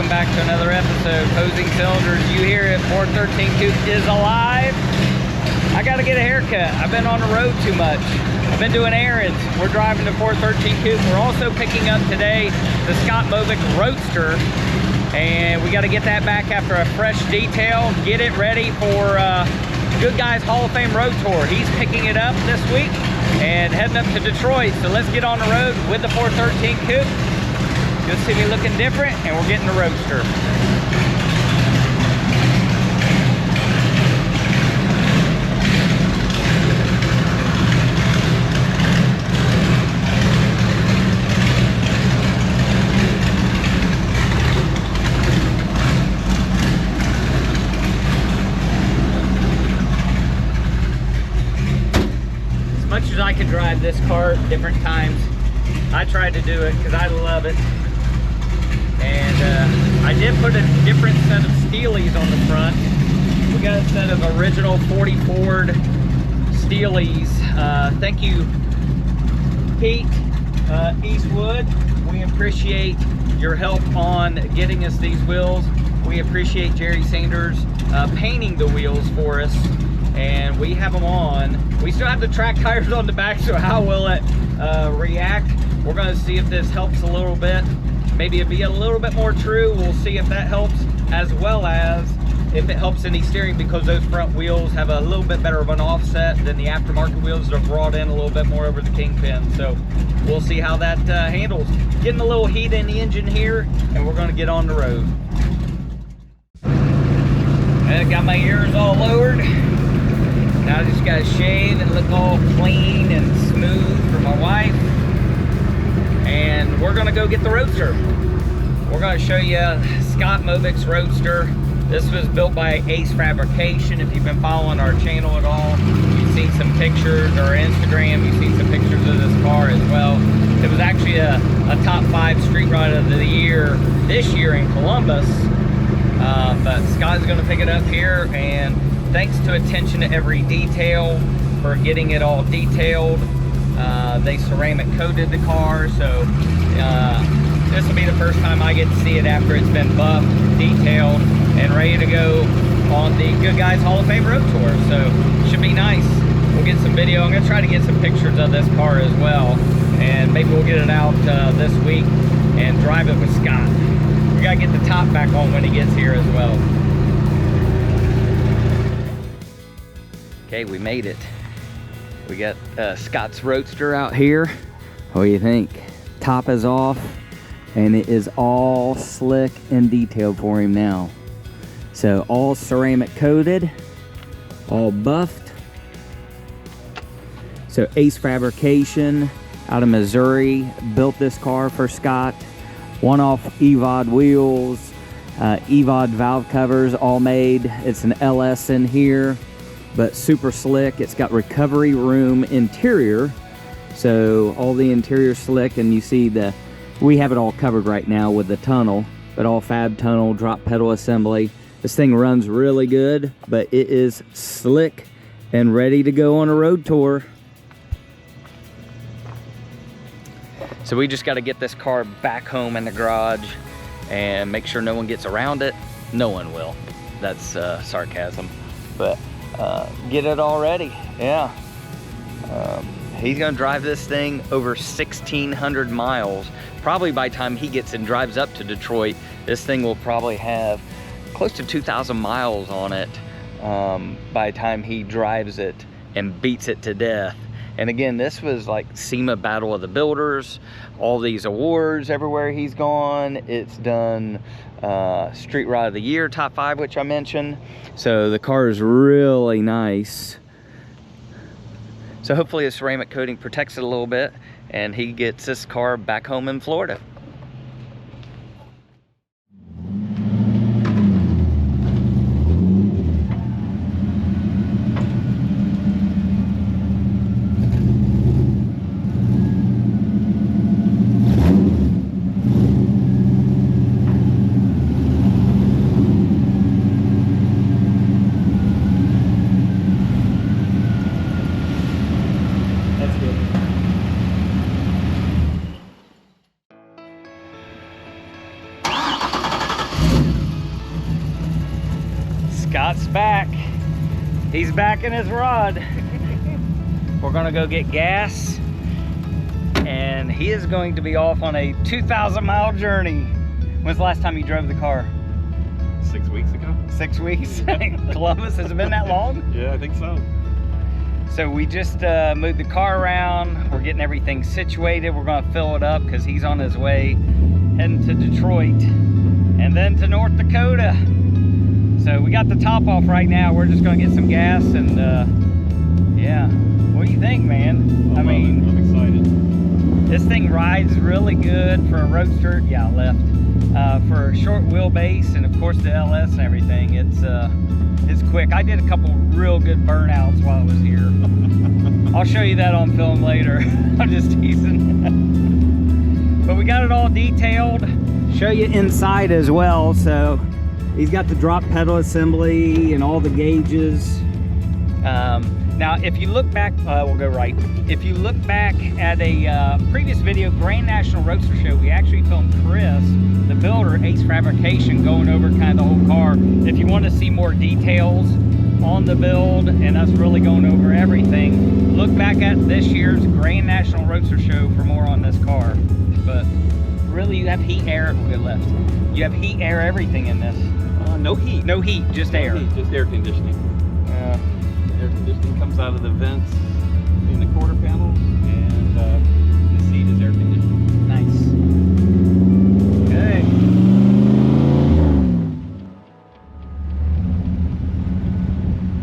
welcome back to another episode. Posing Cylinders, you hear it, 413 Coupe is alive. I gotta get a haircut. I've been on the road too much. I've been doing errands. We're driving the 413 Coupe. We're also picking up today the Scott Movic Roadster, and we gotta get that back after a fresh detail, get it ready for Good Guys Hall of Fame Road Tour. He's picking it up this week and heading up to Detroit. So let's get on the road with the 413 Coupe. You'll see me looking different, and we're getting the Roadster. As much as I could drive this car at different times, I tried to do it because I love it. And I did put a different set of Steelies on the front. We got a set of original 40 Ford Steelies. Thank you, Pete Eastwood. We appreciate your help on getting us these wheels. We appreciate Jerry Sanders painting the wheels for us. And we have them on. We still have the track tires on the back, so how will it react? We're gonna see if this helps a little bit. Maybe it'll be a little bit more true. We'll see if that helps, as well as if it helps any steering, because those front wheels have a little bit better of an offset than the aftermarket wheels that are brought in a little bit more over the kingpin. So we'll see how that handles. Getting a little heat in the engine here, and we're gonna get on the road. I got my ears all lowered. Now I just gotta shave and look all clean and smooth for my wife. And we're gonna go get the Roadster. We're gonna show you Scott Movic's Roadster. This was built by Ace Fabrication. If you've been following our channel at all, you've seen some pictures, or Instagram, you've seen some pictures of this car as well. It was actually a top 5 street ride of the year this year in Columbus. But Scott's gonna pick it up here, and thanks to attention to every detail for getting it all detailed. They ceramic coated the car, so this will be the first time I get to see it after it's been buffed, detailed, and ready to go on the Good Guys Hall of Fame Road Tour. So should be nice. We'll get some video. I'm gonna try to get some pictures of this car as well, and maybe we'll get it out this week and drive it with Scott. We gotta get the top back on when he gets here as well. Okay, we made it. We got Scott's Roadster out here. What do you think? Top is off, and it is all slick and detailed for him now. So all ceramic coated, all buffed. So Ace Fabrication out of Missouri built this car for Scott. One-off EVOD wheels, EVOD valve covers, all made. It's an LS in here, but super slick. It's got recovery room interior, so all the interior slick, and you see we have it all covered right now with the tunnel, but all fab tunnel, drop pedal assembly. This thing runs really good, but it is slick and ready to go on a road tour. So we just got to get this car back home in the garage and make sure no one gets around it. No one will. That's sarcasm, but get it all ready. Yeah. He's gonna drive this thing over 1,600 miles. Probably by the time he gets and drives up to Detroit, this thing will probably have close to 2,000 miles on it by the time he drives it and beats it to death. And again, this was like SEMA Battle of the Builders, all these awards everywhere he's gone. It's done Street Ride of the Year, top 5, which I mentioned. So the car is really nice. So hopefully the ceramic coating protects it a little bit, and he gets this car back home in Florida. Scott's back. He's back in his rod. We're gonna go get gas, and he is going to be off on a 2,000-mile journey. When's the last time you drove the car? 6 weeks ago. 6 weeks? Columbus, has it been that long? Yeah, I think so. So we just moved the car around. We're getting everything situated. We're gonna fill it up because he's on his way heading to Detroit and then to North Dakota. So we got the top off right now. We're just gonna get some gas and yeah. What do you think, man? I mean, I'm excited. This thing rides really good for a Roadster. Yeah, left. For a short wheelbase, and of course the LS and everything, it's quick. I did a couple real good burnouts while I was here. I'll show you that on film later. I'm just teasing. But we got it all detailed. Show you inside as well. So he's got the drop pedal assembly and all the gauges. Now, if you look back, we'll go right. If you look back at a previous video, Grand National Roadster Show, we actually filmed Chris, the builder, Ace Fabrication, going over kind of the whole car. If you want to see more details on the build and us really going over everything, look back at this year's Grand National Roadster Show for more on this car. But really, you have heat, air, we left. You have heat, air, everything in this. No heat. No heat, just No air. heat, just air conditioning. Yeah. Air conditioning comes out of the vents in the quarter panel, and the seat is air conditioned. Nice. Okay.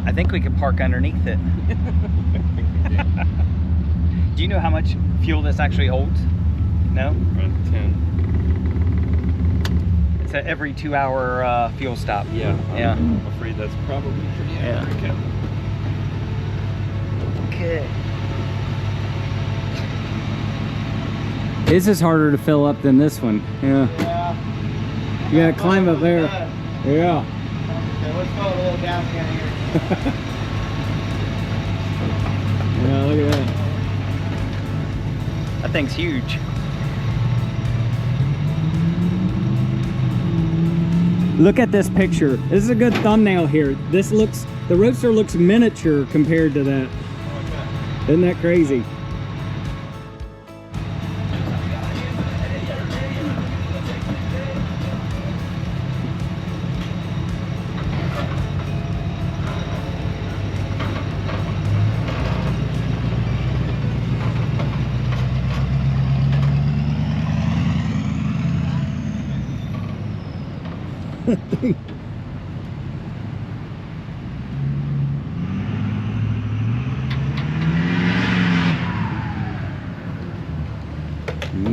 I think we could park underneath it. Do you know how much fuel this actually holds? No? Around 10. It's at every 2-hour fuel stop. Yeah. Yeah. I'm afraid that's probably pretty accurate. Yeah. Okay. This is harder to fill up than this one. Yeah. Yeah. You gotta climb up there. Yeah. Okay, let's throw a little gas in here. Yeah, look at that. That thing's huge. Look at this picture. This is a good thumbnail here. This looks, the Roadster looks miniature compared to that. Isn't that crazy?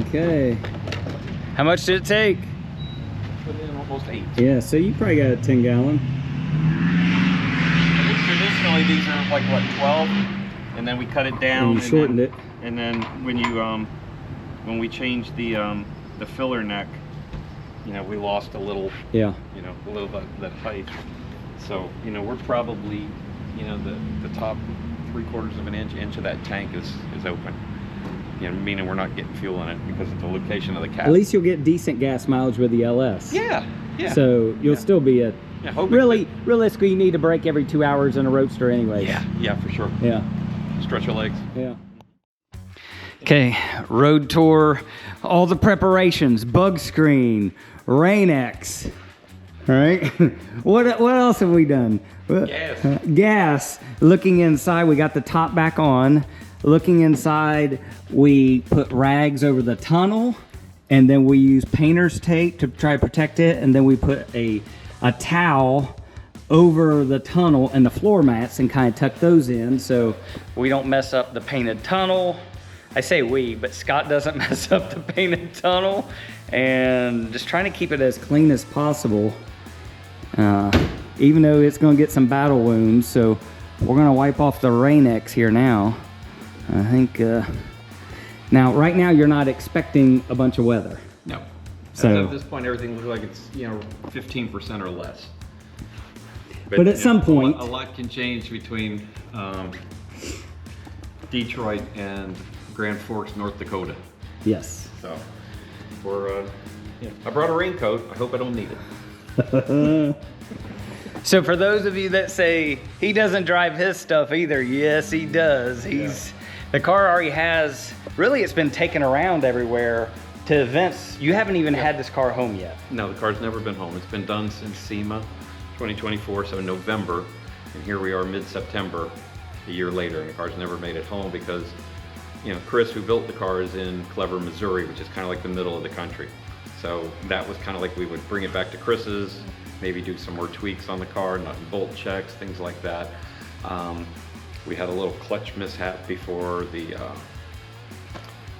Okay. How much did it take? Put in almost 8. Yeah, so you probably got a 10-gallon. Traditionally, these are like what, 12, and then we cut it down. And you shortened it. And then when we changed the filler neck, you know, we lost a little. Yeah. You know, a little bit that height. So you know, we're probably, you know, the top 3/4 of an inch of that tank is open. You know, meaning we're not getting fuel in it because of the location of the cap. At least you'll get decent gas mileage with the LS. Yeah, yeah. So you'll still be at, yeah, hopefully. really, realistically, you need to brake every 2 hours in a Roadster anyway. Yeah, yeah, for sure. Yeah. Stretch your legs. Yeah. Okay, road tour, all the preparations, bug screen, Rain-X. All right. What else have we done? Gas. Gas. Looking inside, we got the top back on. Looking inside, we put rags over the tunnel, and then we use painter's tape to try to protect it, and then we put a towel over the tunnel and the floor mats and kind of tuck those in so we don't mess up the painted tunnel. I say we, but Scott doesn't mess up the painted tunnel, and just trying to keep it as clean as possible, even though it's going to get some battle wounds. So we're going to wipe off the Rain-X here now. I think, now right now you're not expecting a bunch of weather. No. So at this point, everything looks like it's, you know, 15% or less. But at some point, a lot can change between Detroit and Grand Forks, North Dakota. yes. So, I brought a raincoat. I hope I don't need it. So for those of you that say he doesn't drive his stuff either, yes, he does. The car already has, really it's been taken around everywhere to events. You haven't even had this car home yet. No, the car's never been home. It's been done since SEMA 2024, so in November, and here we are mid-September, a year later, and the car's never made it home because, you know, Chris, who built the car, is in Clever, Missouri, which is kind of like the middle of the country. So that was kind of like we would bring it back to Chris's, maybe do some more tweaks on the car, nut and bolt checks, things like that. We had a little clutch mishap before the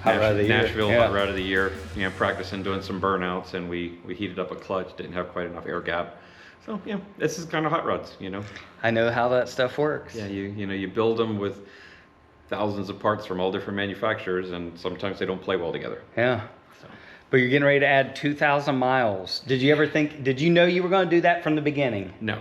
Nashville Hot Rod of the Year. You know, practicing doing some burnouts, and we heated up a clutch, didn't have quite enough air gap. So yeah, this is kind of hot rods, you know. I know how that stuff works. Yeah, you know, you build them with thousands of parts from all different manufacturers, and sometimes they don't play well together. Yeah. But you're getting ready to add 2,000 miles. Did you ever think, did you know you were going to do that from the beginning? No.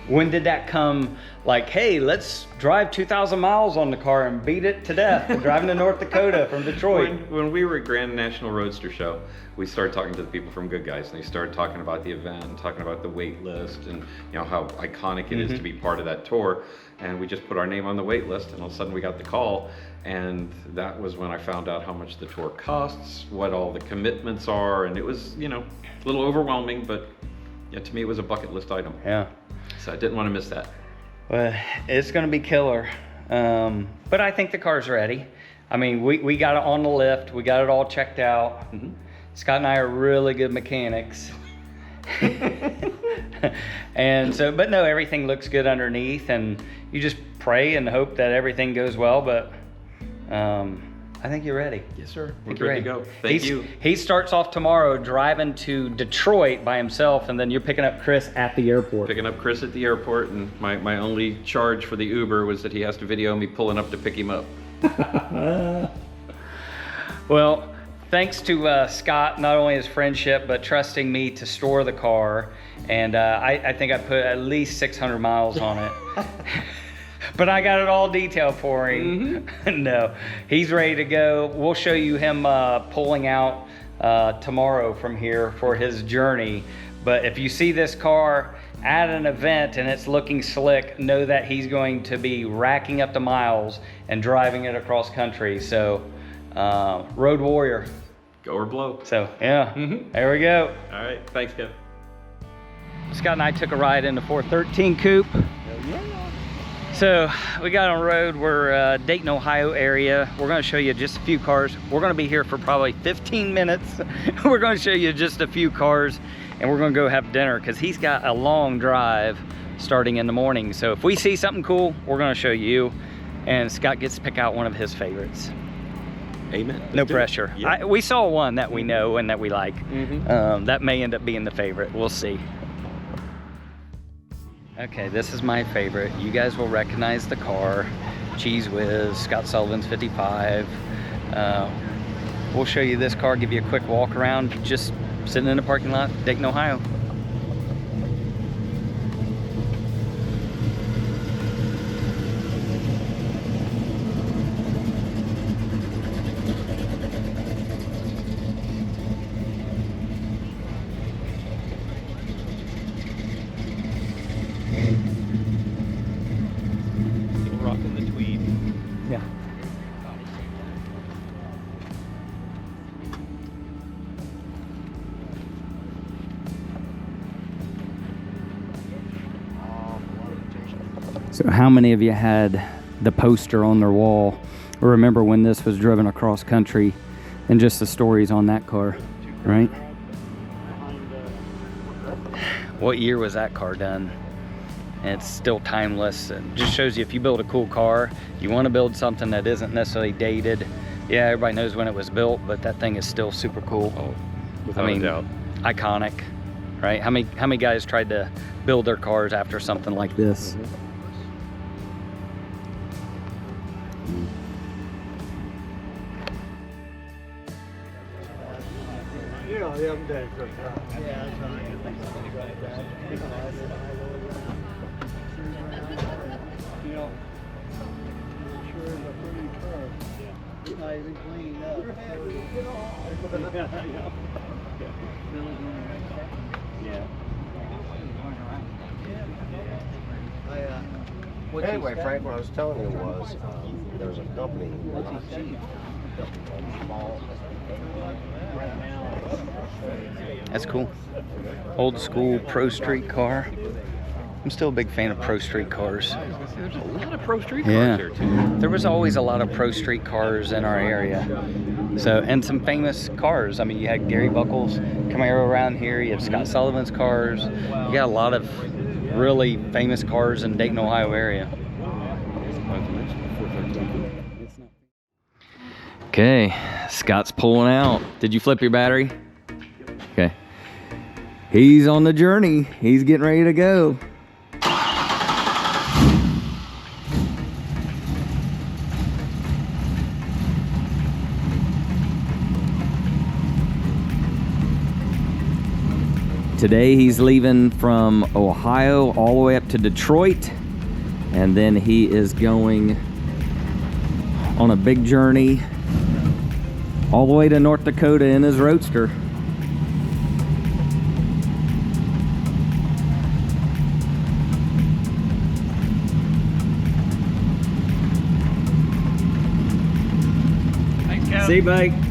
When did that come, like, hey, let's drive 2,000 miles on the car and beat it to death, driving to North Dakota from Detroit? When we were at Grand National Roadster Show, we started talking to the people from Good Guys, and they started talking about the event, and talking about the wait list, and you know how iconic it is to be part of that tour. And we just put our name on the wait list, and all of a sudden we got the call, and that was when I found out how much the tour costs, what all the commitments are, and it was, you know, a little overwhelming, but yeah, to me it was a bucket list item. Yeah. So I didn't want to miss that. Well, it's going to be killer. But I think the car's ready. I mean, we got it on the lift. We got it all checked out. Scott and I are really good mechanics. And so, but no, everything looks good underneath, and you just pray and hope that everything goes well. But I think you're ready. Yes, sir. We're ready to go. Thank you. He starts off tomorrow driving to Detroit by himself, and then you're picking up Chris at the airport. Picking up Chris at the airport, and my only charge for the Uber was that he has to video me pulling up to pick him up. Well, thanks to Scott, not only his friendship, but trusting me to store the car. And I think I put at least 600 miles on it. But I got it all detailed for him. No, he's ready to go. We'll show you him pulling out tomorrow from here for his journey. But if you see this car at an event and it's looking slick, know that he's going to be racking up the miles and driving it across country. So, road warrior. Go or blow. So, yeah, there we go. All right, thanks, Kevin. Scott and I took a ride in the 413 coupe. So we got on road. We're Dayton, Ohio area. We're going to show you just a few cars. We're going to be here for probably 15 minutes. We're going to show you just a few cars, and we're going to go have dinner because he's got a long drive starting in the morning. So if we see something cool, we're going to show you, and Scott gets to pick out one of his favorites. Amen. No pressure. Yeah. We saw one that we know and that we like. That may end up being the favorite. We'll see. Okay, this is my favorite. You guys will recognize the car. Cheese Whiz, Scott Sullivan's 55. We'll show you this car, give you a quick walk around, just sitting in the parking lot, Dayton, Ohio. Rocking the tweed. Yeah. So how many of you had the poster on their wall, or remember when this was driven across country, and just the stories on that car, right? What year was that car done? And it's still timeless. It just shows you if you build a cool car, you want to build something that isn't necessarily dated. Yeah, everybody knows when it was built, but that thing is still super cool. Oh, without a doubt. Iconic, right? How many guys tried to build their cars after something like this? Yeah, I'm dead. Yeah, that's right. You know, sure is a pretty car. It's not even cleaned up. Yeah. Anyway, Frank, what I was telling you was there's a company. That's cool. Old school Pro Street car. I'm still a big fan of Pro Street cars. There's a lot of Pro Street cars there too. There was always a lot of Pro Street cars in our area. So, and some famous cars. I mean, you had Gary Buckles Camaro around here. You have Scott Sullivan's cars. You got a lot of really famous cars in Dayton, Ohio area. Okay, Scott's pulling out. Did you flip your battery? Okay. He's on the journey. He's getting ready to go. Today he's leaving from Ohio all the way up to Detroit, and then he is going on a big journey all the way to North Dakota in his Roadster. Thanks, Cal. See you, buddy.